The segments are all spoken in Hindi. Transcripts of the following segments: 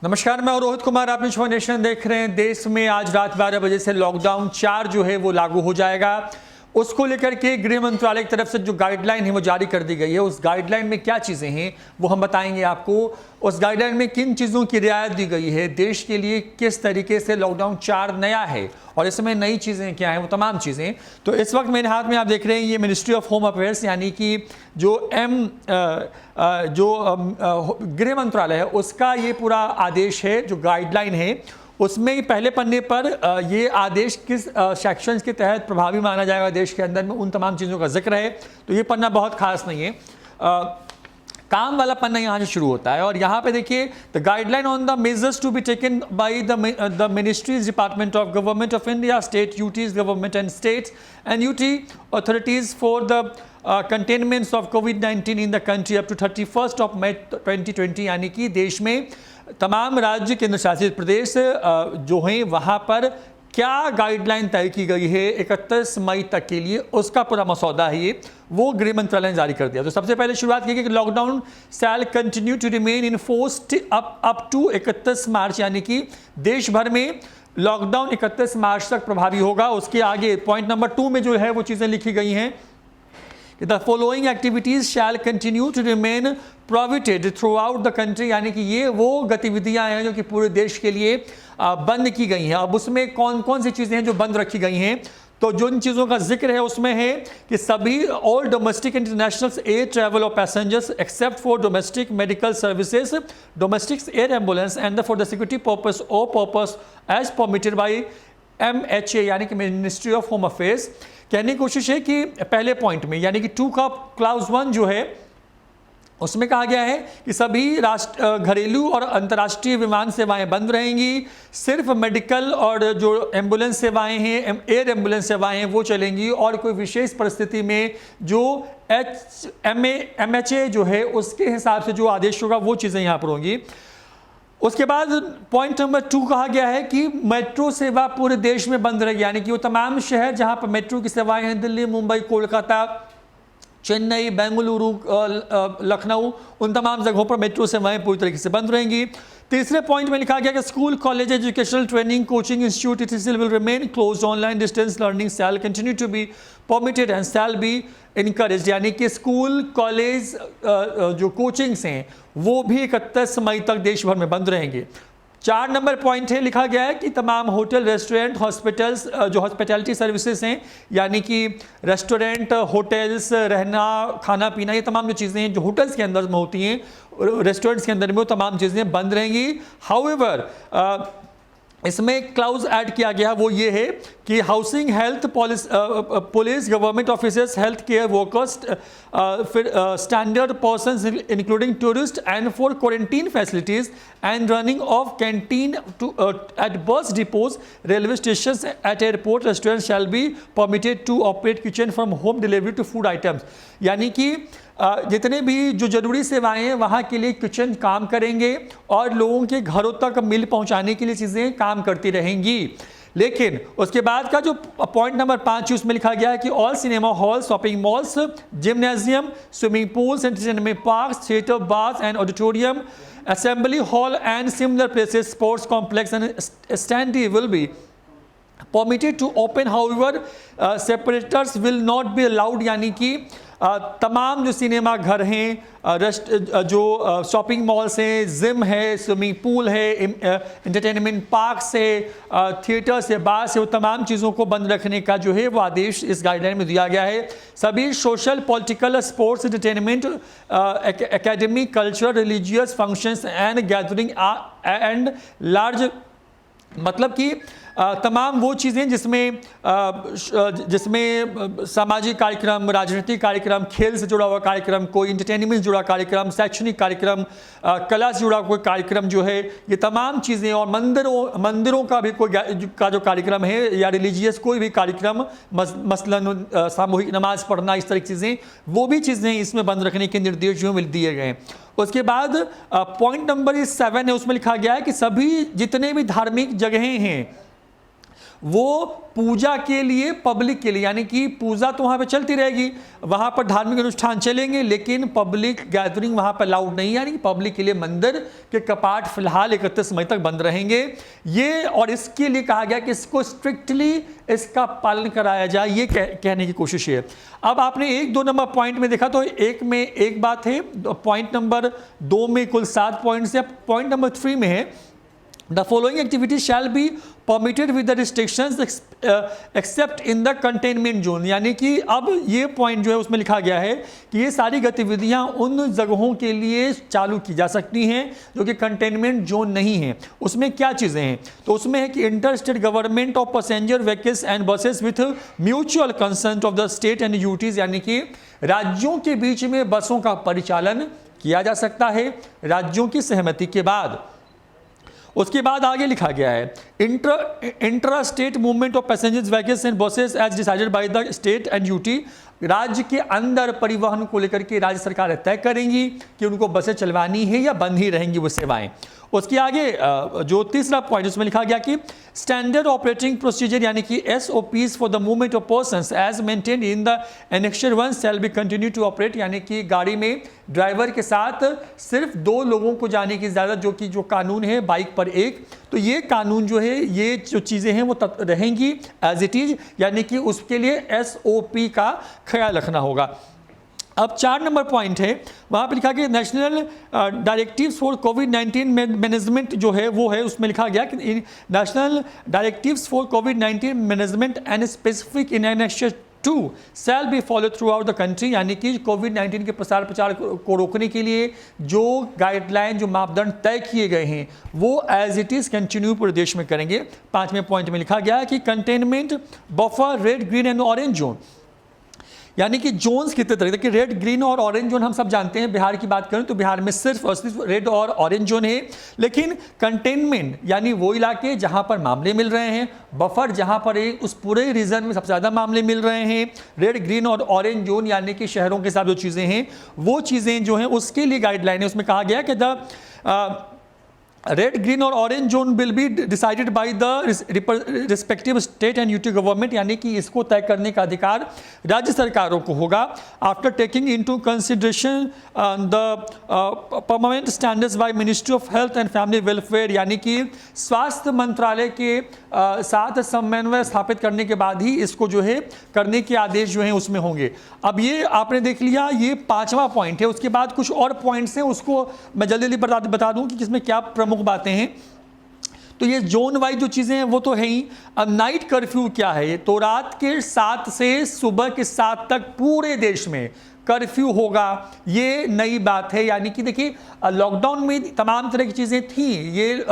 नमस्कार, मैं रोहित कुमार, आप न्यूज़ नेशन देख रहे हैं। देश में आज रात 12 बजे से लॉकडाउन 4 जो है वो लागू हो जाएगा। उसको लेकर के गृह मंत्रालय की तरफ से जो गाइडलाइन है वो जारी कर दी गई है। उस गाइडलाइन में क्या चीज़ें हैं वो हम बताएंगे आपको। उस गाइडलाइन में किन चीज़ों की रियायत दी गई है, देश के लिए किस तरीके से लॉकडाउन 4 नया है और इसमें नई चीज़ें क्या हैं, वो तमाम चीज़ें। तो इस वक्त मेरे हाथ में आप देख रहे हैं ये मिनिस्ट्री ऑफ होम अफेयर्स यानी कि जो गृह मंत्रालय है उसका ये पूरा आदेश है, जो गाइडलाइन है उसमें पहले पन्ने पर ये आदेश किस सेक्शंस के तहत प्रभावी माना जाएगा देश के अंदर में, उन तमाम चीज़ों का जिक्र है। तो ये पन्ना बहुत खास नहीं है, काम वाला पन्ना यहाँ से शुरू होता है। और यहाँ पे देखिए, the guideline on the measures to be taken by the ministries, department of government of India, state UTs government and states and UT authorities for the containments of कोविड-19 in the country up to 31 of May 2020, यानी कि देश में तमाम राज्य केंद्र शासित प्रदेश जो हैं वहाँ पर क्या गाइडलाइन तय की गई है 31 मई तक के लिए, उसका पूरा मसौदा है ये, वो गृह मंत्रालय ने जारी कर दिया। तो सबसे पहले शुरुआत की गई कि lockdown shall continue to remain in force up to 31 March, यानी कि देश भर में लॉकडाउन 31 मार्च तक प्रभावी होगा। उसके आगे पॉइंट नंबर 2 में जो है वो चीज़ें लिखी गई हैं कि the following activities shall continue to remain prohibited throughout the country, यानी कि ये वो गतिविधियां हैं जो कि पूरे देश के लिए बंद की गई हैं। अब उसमें कौन कौन सी चीज़ें हैं जो बंद रखी गई हैं, तो जो इन चीज़ों का जिक्र है उसमें है कि सभी all domestic international air travel of passengers except for domestic medical services, domestic air ambulance and for the security purpose और purpose as permitted by MHA, यानी कि मिनिस्ट्री ऑफ होम अफेयर्स। कहने की कोशिश है कि पहले पॉइंट में यानी कि 2 का क्लाउज 1 जो है उसमें कहा गया है कि सभी घरेलू और अंतर्राष्ट्रीय विमान सेवाएं बंद रहेंगी, सिर्फ मेडिकल और जो एम्बुलेंस सेवाएं हैं, एयर एम्बुलेंस सेवाएं हैं वो चलेंगी, और कोई विशेष परिस्थिति में जो MHA जो है उसके हिसाब से जो आदेश होगा वो चीज़ें यहाँ पर होंगी। उसके बाद पॉइंट नंबर 2 कहा गया है कि मेट्रो सेवा पूरे देश में बंद रहेगी, यानी कि वो तमाम शहर जहां पर मेट्रो की सेवाएं हैं, दिल्ली, मुंबई, कोलकाता, चेन्नई, बेंगलुरु, लखनऊ, उन तमाम जगहों पर मेट्रो सेवाएं पूरी तरीके से बंद रहेंगी। तीसरे पॉइंट में लिखा गया कि school, college, educational training, coaching institute etc. will remain closed. Online distance learning shall continue to be permitted and shall be encouraged, यानी कि स्कूल, कॉलेज, जो कोचिंग्स हैं वो भी 31 मई तक देश भर में बंद रहेंगे। 4 नंबर पॉइंट है, लिखा गया है कि तमाम होटल, रेस्टोरेंट, हॉस्पिटल्स, जो हॉस्पिटैलिटी सर्विसेज हैं यानी कि रेस्टोरेंट, होटल्स, रहना, खाना पीना, ये तमाम जो चीज़ें हैं जो होटल्स के अंदर में होती हैं, रेस्टोरेंट्स के अंदर में, वो तमाम चीज़ें बंद रहेंगी। हाउएवर इसमें क्लाउज ऐड किया गया, वो ये है कि housing, health, police, government officers, health care workers, फिर standard persons including tourist and for quarantine facilities and running of canteen at bus depots, railway station, at airport, restaurant shall be permitted to operate kitchen from home delivery to food items, यानी कि जितने भी जो जरूरी सेवाएं हैं वहाँ के लिए किचन काम करेंगे और लोगों के घरों तक मिल पहुँचाने के लिए चीज़ें काम करती रहेंगी। लेकिन उसके बाद का जो पॉइंट नंबर 5 उसमें लिखा गया है कि all cinema hall, shopping malls, gymnasium, swimming pools, entertainment parks, theatre, bars and auditorium, assembly hall and similar places, sports complex and stadia will be permitted to open. However, separators will not be allowed, यानी कि तमाम जो सिनेमा घर हैं, जो शॉपिंग मॉल्स हैं, जिम है, स्विमिंग पूल है, एंटरटेनमेंट पार्क्स है, थिएटर्स है, बार्स है, वो तमाम चीज़ों को बंद रखने का जो है वो आदेश इस गाइडलाइन में दिया गया है। सभी social, political, sports, entertainment, academic, cultural, religious functions and gathering and large, मतलब कि तमाम वो चीज़ें जिसमें सामाजिक कार्यक्रम, राजनीतिक कार्यक्रम, खेल से जुड़ा हुआ कार्यक्रम, कोई इंटरटेनमेंट से जुड़ा कार्यक्रम, शैक्षणिक कार्यक्रम, कला से जुड़ा कोई कार्यक्रम जो है, ये तमाम चीज़ें, और मंदिरों का भी कोई का जो कार्यक्रम है या रिलीजियस कोई भी कार्यक्रम, मसलन सामूहिक नमाज पढ़ना, इस तरह की चीज़ें, वो भी चीज़ें इसमें बंद रखने के निर्देश जो दिए गए हैं। उसके बाद पॉइंट नंबर 7 है, उसमें लिखा गया है कि सभी जितने भी धार्मिक जगहें हैं वो पूजा के लिए, पब्लिक के लिए, यानी कि पूजा तो वहाँ पे चलती रहेगी, वहाँ पर धार्मिक अनुष्ठान चलेंगे, लेकिन पब्लिक गैदरिंग वहाँ पर अलाउड नहीं, यानी कि पब्लिक के लिए मंदिर के कपाट फिलहाल 31 मई तक बंद रहेंगे। ये और इसके लिए कहा गया कि इसको स्ट्रिक्टली इसका पालन कराया जाए, ये कहने की कोशिश है। अब आपने 1-2 नंबर पॉइंट में देखा तो एक में एक बात है, पॉइंट नंबर 2 में कुल 7 पॉइंट्स है। पॉइंट नंबर 3 में है The following activities shall be permitted with the restrictions except in the containment zone, यानी कि अब ये पॉइंट जो है उसमें लिखा गया है कि ये सारी गतिविधियां उन जगहों के लिए चालू की जा सकती हैं जो कि कंटेनमेंट जोन नहीं है। उसमें क्या चीज़ें हैं, तो उसमें है कि inter state government of passenger vehicles and buses with mutual consent of the state and UTs, यानी कि राज्यों के बीच में बसों का परिचालन किया जा सकता है राज्यों की सहमति के बाद। उसके बाद आगे लिखा गया है intra state movement of passengers vehicles and buses as decided by the state and UT, राज्य के अंदर परिवहन को लेकर के राज्य सरकार तय करेंगी कि उनको बसें चलवानी है या बंद ही रहेंगी वो सेवाएं। उसके आगे जो तीसरा पॉइंट उसमें लिखा गया कि स्टैंडर्ड ऑपरेटिंग प्रोसीजर, यानी कि SOPs for the movement of persons as maintained in the annexure 1 shall be continue to operate, यानी कि गाड़ी में ड्राइवर के साथ सिर्फ 2 लोगों को जाने की इजाज़त, जो कि जो कानून है बाइक पर 1, तो ये कानून जो है, ये जो चीज़ें हैं वो रहेंगी एज इट इज़, यानी कि उसके लिए SOP का ख्याल रखना होगा। अब 4 नंबर पॉइंट है, वहाँ पे लिखा गया national directives for covid management जो है वो है, उसमें लिखा गया कि national directives for covid management and specific in annexure 2 shall be follow through out the country, यानी कि कोविड-19 के प्रसार प्रचार को रोकने के लिए जो गाइडलाइन, जो मापदंड तय किए गए हैं वो एज इट इज़ कंटिन्यू पूरे देश में करेंगे। 5वें पॉइंट में लिखा गया है कि containment buffer red, green and orange zone, यानी कि जोन्स कितने तरह के, रेड, ग्रीन और ऑरेंज जोन हम सब जानते हैं। बिहार की बात करें तो बिहार में सिर्फ और सिर्फ रेड और ऑरेंज जोन है, लेकिन कंटेनमेंट यानी वो इलाके जहां पर मामले मिल रहे हैं, बफर जहां पर उस पूरे रीजन में सबसे ज़्यादा मामले मिल रहे हैं, रेड, ग्रीन और ऑरेंज जोन यानी कि शहरों के साथ जो चीज़ें हैं वो चीज़ें जो हैं उसके लिए गाइडलाइन है। उसमें कहा गया कि द रेड, ग्रीन और orange zone will be decided by the respective state and UT government, यानी कि इसको तय करने का अधिकार राज्य सरकारों को होगा। After taking into consideration the permanent standards by ministry of health and family welfare, यानी कि स्वास्थ्य मंत्रालय के साथ समन्वय स्थापित करने के बाद ही इसको जो है करने के आदेश जो हैं उसमें होंगे। अब ये आपने देख लिया, ये 5वां पॉइंट है। उसके बाद कुछ और पॉइंट्स हैं, उसको मैं जल्दी जल्दी बता दूं कि किसमें क्या प्रमुख बातें हैं। तो ये जोन वाइज जो चीज़ें हैं वो तो है ही। अब नाइट कर्फ्यू क्या है, तो रात के 7 से सुबह के 7 तक पूरे देश में कर्फ्यू होगा, ये नई बात है। यानी कि देखिए लॉकडाउन में तमाम तरह की चीज़ें थी, ये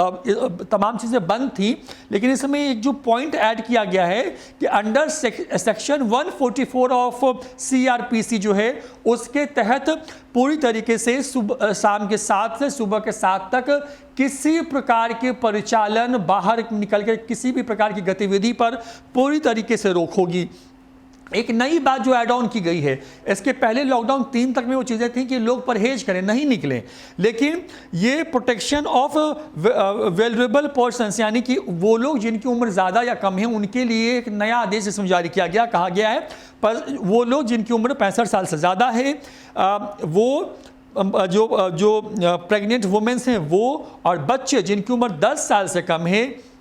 तमाम चीज़ें बंद थी, लेकिन इसमें एक जो पॉइंट ऐड किया गया है कि अंडर सेक्शन 144 ऑफ CRPC जो है उसके तहत पूरी तरीके से शाम के 7 से सुबह के 7 तक किसी प्रकार के परिचालन, बाहर निकल के किसी भी प्रकार की गतिविधि पर पूरी तरीके से रोक होगी। एक नई बात जो ऐड ऑन की गई है, इसके पहले लॉकडाउन 3 तक में वो चीज़ें थी कि लोग परहेज करें, नहीं निकलें, लेकिन ये प्रोटेक्शन ऑफ वेलरेबल पर्सन्स, यानी कि वो लोग जिनकी उम्र ज़्यादा या कम है उनके लिए एक नया आदेश इसमें जारी किया गया। कहा गया है पर वो लोग जिनकी उम्र 65 साल से ज़्यादा है, वो जो प्रेग्नेंट वुमेन्स हैं वो, और बच्चे जिनकी उम्र 10 साल से कम है,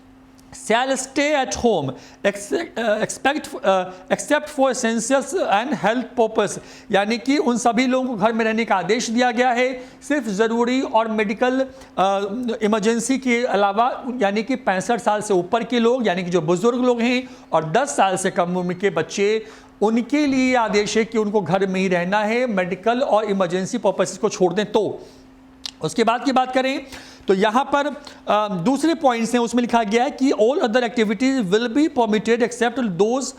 shall stay at home except for essentials and health purpose, यानी कि उन सभी लोगों को घर में रहने का आदेश दिया गया है, सिर्फ ज़रूरी और मेडिकल इमरजेंसी के अलावा, यानी कि 65 साल से ऊपर के लोग, यानी कि जो बुजुर्ग लोग हैं, और 10 साल से कम उम्र के बच्चे, उनके लिए आदेश है कि उनको घर में ही रहना है, मेडिकल और इमरजेंसी पर्पसेस को छोड़ दें। तो उसके बाद की बात करें तो यहाँ पर दूसरे पॉइंट्स हैं, उसमें लिखा गया है कि all other activities will be permitted except those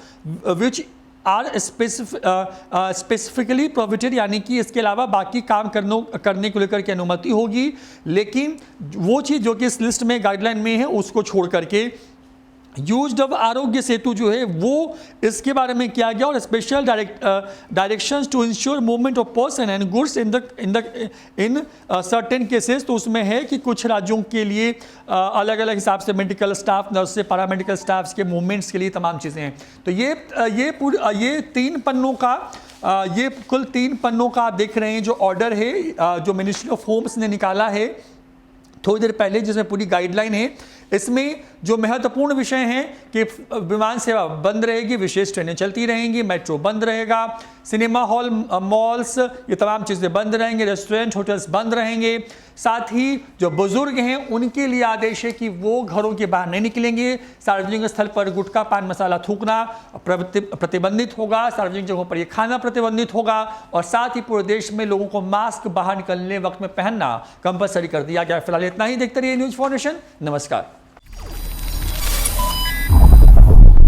which are specifically prohibited, यानी कि इसके अलावा बाकी काम करने को लेकर के अनुमति होगी, लेकिन वो चीज़ जो कि इस लिस्ट में गाइडलाइन में है उसको छोड़ करके यूज ऑफ आरोग्य सेतु जो है वो इसके बारे में किया गया, और special directions to ensure movement of person and goods in certain cases. तो उसमें है कि कुछ राज्यों के लिए अलग अलग हिसाब से मेडिकल स्टाफ, नर्स से पैरामेडिकल स्टाफ्स के मूवमेंट्स के लिए तमाम चीज़ें हैं। तो ये 3 पन्नों का ये कुल 3 पन्नों का आप देख रहे हैं जो ऑर्डर है जो मिनिस्ट्री ऑफ होम्स ने निकाला है थोड़ी देर पहले, जिसमें पूरी गाइडलाइन है। इसमें जो महत्वपूर्ण विषय हैं कि विमान सेवा बंद रहेगी, विशेष ट्रेनें चलती रहेंगी, मेट्रो बंद रहेगा, सिनेमा हॉल, मॉल्स, ये तमाम चीज़ें बंद रहेंगे, रेस्टोरेंट, होटल्स बंद रहेंगे। साथ ही जो बुजुर्ग हैं उनके लिए आदेश है कि वो घरों के बाहर नहीं निकलेंगे। सार्वजनिक स्थल पर गुटखा, पान मसाला थूकना प्रतिबंधित होगा, सार्वजनिक जगहों पर ये खाना प्रतिबंधित होगा, और साथ ही पूरे देश में लोगों को मास्क बाहर निकलने वक्त में पहनना कंपलसरी कर दिया गया। फिलहाल इतना ही। देखते रहिए न्यूज़ फॉर नेशन। नमस्कार।